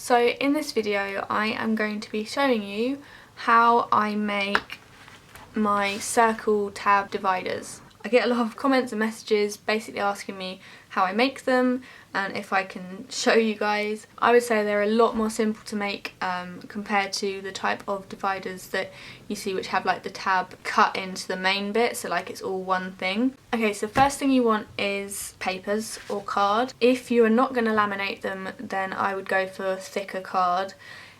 So in this video I am going to be showing you how I make my circle tab dividers. I get a lot of comments and messages basically asking me how I make them and if I can show you guys. I would say they're a lot more simple to make compared to the type of dividers that you see which have like the tab cut into the main bit, so like it's all one thing. Okay, so first thing you want is papers or card. If you are not going to laminate them, then I would go for thicker card.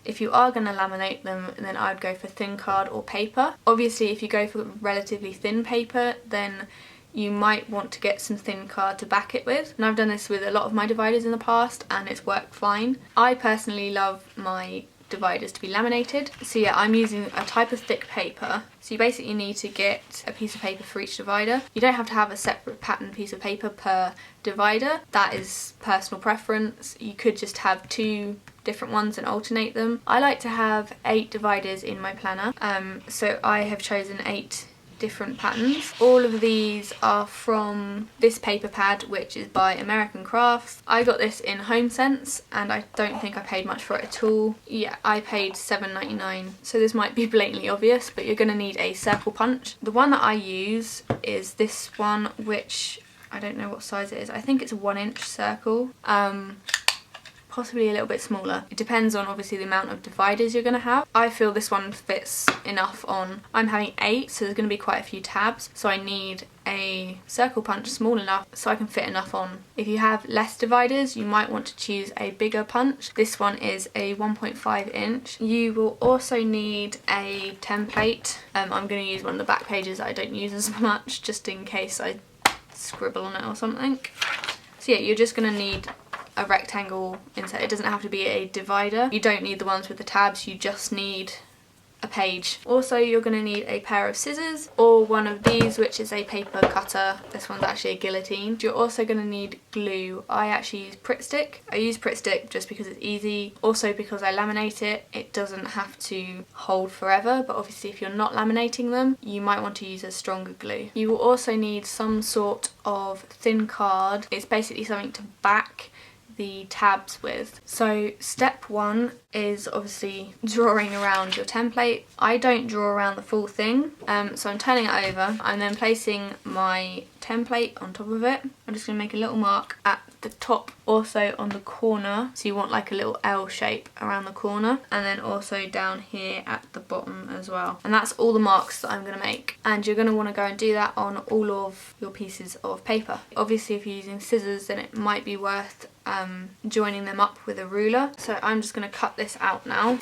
If you are going to laminate them, then I would go for thin card or paper. Obviously if you go for relatively thin paper, then you might want to get some thin card to back it with. And I've done this with a lot of my dividers in the past and it's worked fine. I personally love my dividers to be laminated. So yeah, I'm using a type of thick paper. So you basically need to get a piece of paper for each divider. You don't have to have a separate pattern piece of paper per divider. That is personal preference. You could just have two different ones and alternate them. I like to have 8 dividers in my planner, so I have chosen 8 different patterns. All of these are from this paper pad, which is by American Crafts. I got this in HomeSense and I don't think I paid much for it at all. Yeah, I paid $7.99, so this might be blatantly obvious, but you're going to need a circle punch. The one that I use is this one, which I don't know what size it is. I think it's a 1-inch circle. Possibly a little bit smaller. It depends on obviously the amount of dividers you're going to have. I feel this one fits enough on. I'm having 8, so there's going to be quite a few tabs, so I need a circle punch small enough so I can fit enough on. If you have less dividers, you might want to choose a bigger punch. This one is a 1.5 inch. You will also need a template. I'm going to use one of the back pages that I don't use as much, just in case I scribble on it or something. So yeah, you're just going to need a rectangle insert. It doesn't have to be a divider. You don't need the ones with the tabs, you just need a page. Also, you're going to need a pair of scissors or one of these, which is a paper cutter. This one's actually a guillotine. You're also going to need glue. I actually use Pritt Stick. I use Pritt Stick just because it's easy. Also because I laminate it, it doesn't have to hold forever, but obviously if you're not laminating them, you might want to use a stronger glue. You will also need some sort of thin card. It's basically something to back the tabs with. So step 1 is obviously drawing around your template. I don't draw around the full thing, so I'm turning it over. I'm then placing my template on top of it. I'm just going to make a little mark at the top, also on the corner, so you want like a little L shape around the corner, and then also down here at the bottom as well. And that's all the marks that I'm going to make, and you're going to want to go and do that on all of your pieces of paper. Obviously if you're using scissors, then it might be worth joining them up with a ruler. So I'm just going to cut this out now.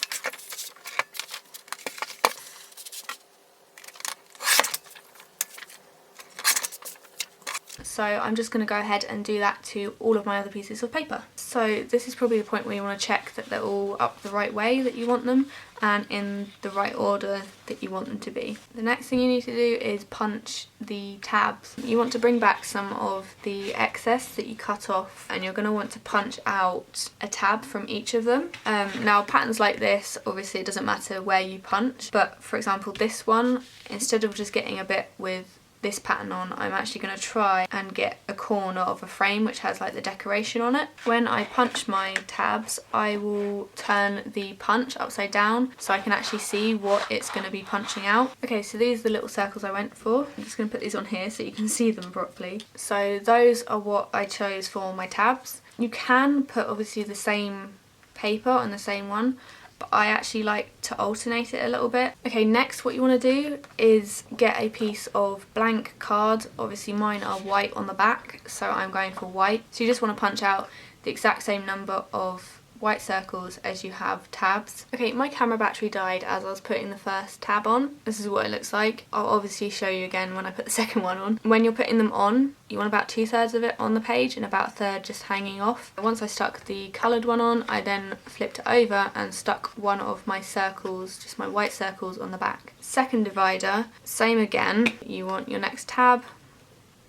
So I'm just going to go ahead and do that to all of my other pieces of paper. So this is probably the point where you want to check that they're all up the right way that you want them and in the right order that you want them to be. The next thing you need to do is punch the tabs. You want to bring back some of the excess that you cut off, and you're going to want to punch out a tab from each of them. Now patterns like this, obviously it doesn't matter where you punch, but for example this one, instead of just getting a bit with this pattern on, I'm actually going to try and get a corner of a frame which has like the decoration on it. When I punch my tabs, I will turn the punch upside down so I can actually see what it's going to be punching out. Okay, so these are the little circles I went for. I'm just going to put these on here so you can see them properly. So those are what I chose for my tabs. You can put obviously the same paper on the same one, but I actually like to alternate it a little bit. Okay, next what you want to do is get a piece of blank card. Obviously mine are white on the back, so I'm going for white. So you just want to punch out the exact same number of white circles as you have tabs. Okay, my camera battery died as I was putting the first tab on. This is what it looks like. I'll obviously show you again when I put the second one on. When you're putting them on, you want about 2/3 of it on the page and about 1/3 just hanging off. Once I stuck the coloured one on, I then flipped it over and stuck one of my circles, just my white circles, on the back. Second divider, same again. You want your next tab,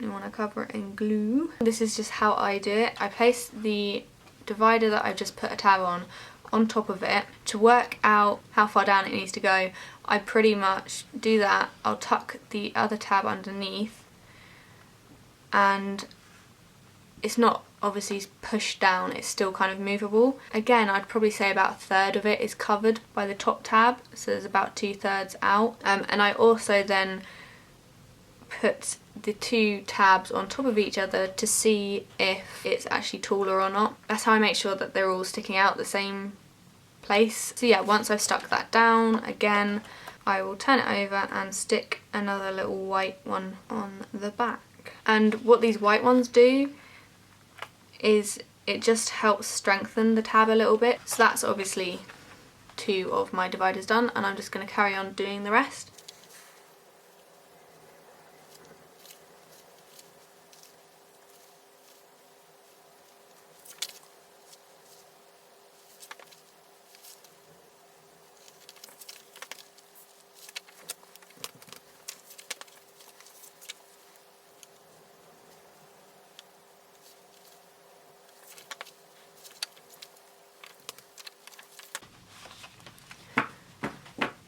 you want to cover it in glue. This is just how I do it. I place the divider that I've just put a tab on top of it. To work out how far down it needs to go, I pretty much do that. I'll tuck the other tab underneath, and it's not obviously is pushed down, it's still kind of movable. Again, I'd probably say about a third of it is covered by the top tab, so there's about 2/3 out. And I also then put the two tabs on top of each other to see if it's actually taller or not. That's how I make sure that they're all sticking out the same place. So yeah, once I've stuck that down, again, I will turn it over and stick another little white one on the back. And what these white ones do is it just helps strengthen the tab a little bit. So that's obviously 2 of my dividers done, and I'm just going to carry on doing the rest.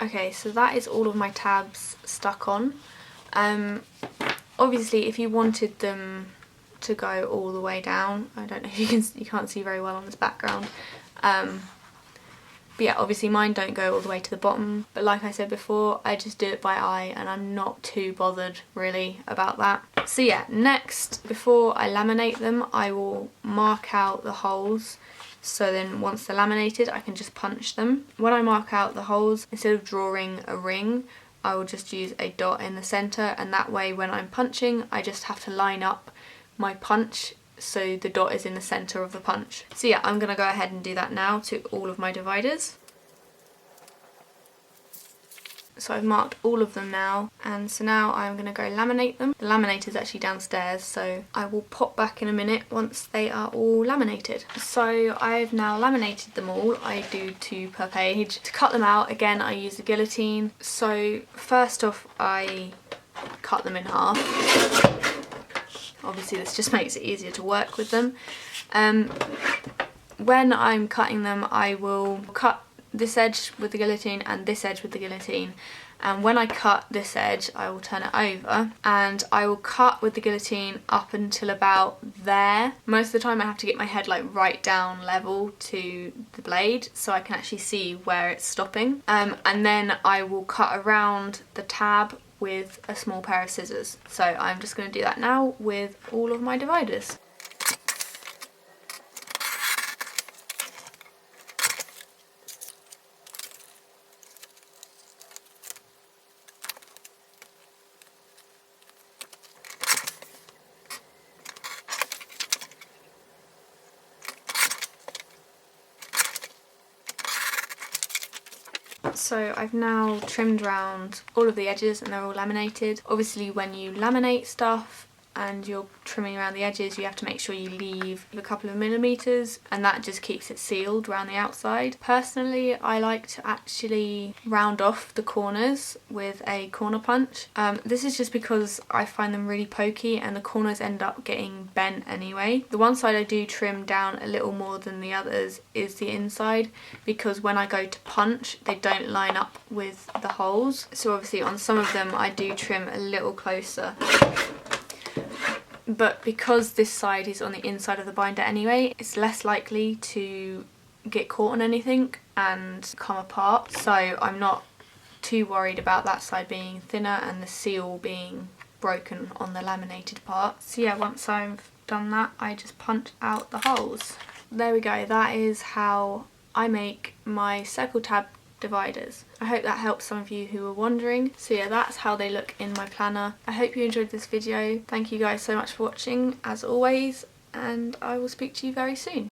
Okay, so that is all of my tabs stuck on. Obviously, if you wanted them to go all the way down, I don't know if you can't see very well on this background. But yeah, obviously mine don't go all the way to the bottom. But like I said before, I just do it by eye, and I'm not too bothered really about that. So yeah, next, before I laminate them, I will mark out the holes. So then once they're laminated, I can just punch them. When I mark out the holes, instead of drawing a ring, I will just use a dot in the centre, and that way when I'm punching, I just have to line up my punch so the dot is in the centre of the punch. So yeah, I'm going to go ahead and do that now to all of my dividers. So I've marked all of them now, and so now I'm going to go laminate them. The laminator's actually downstairs, so I will pop back in a minute once they are all laminated. So I've now laminated them all. I do 2 per page. To cut them out, again, I use the guillotine. So first off, I cut them in half. Obviously this just makes it easier to work with them. When I'm cutting them, I will cut this edge with the guillotine and this edge with the guillotine, and when I cut this edge I will turn it over and I will cut with the guillotine up until about there. Most of the time I have to get my head like right down level to the blade so I can actually see where it's stopping, and then I will cut around the tab with a small pair of scissors. So I'm just going to do that now with all of my dividers. So I've now trimmed around all of the edges and they're all laminated. Obviously when you laminate stuff and you're trimming around the edges, you have to make sure you leave a couple of millimeters, and that just keeps it sealed around the outside. Personally, I like to actually round off the corners with a corner punch. This is just because I find them really pokey and the corners end up getting bent anyway. The one side I do trim down a little more than the others is the inside, because when I go to punch they don't line up with the holes. So obviously on some of them I do trim a little closer. But because this side is on the inside of the binder anyway, it's less likely to get caught on anything and come apart. So I'm not too worried about that side being thinner and the seal being broken on the laminated part. So yeah, once I've done that, I just punch out the holes. There we go, that is how I make my circle tab dividers. I hope that helps some of you who were wondering. So yeah, that's how they look in my planner. I hope you enjoyed this video. Thank you guys so much for watching as always, and I will speak to you very soon.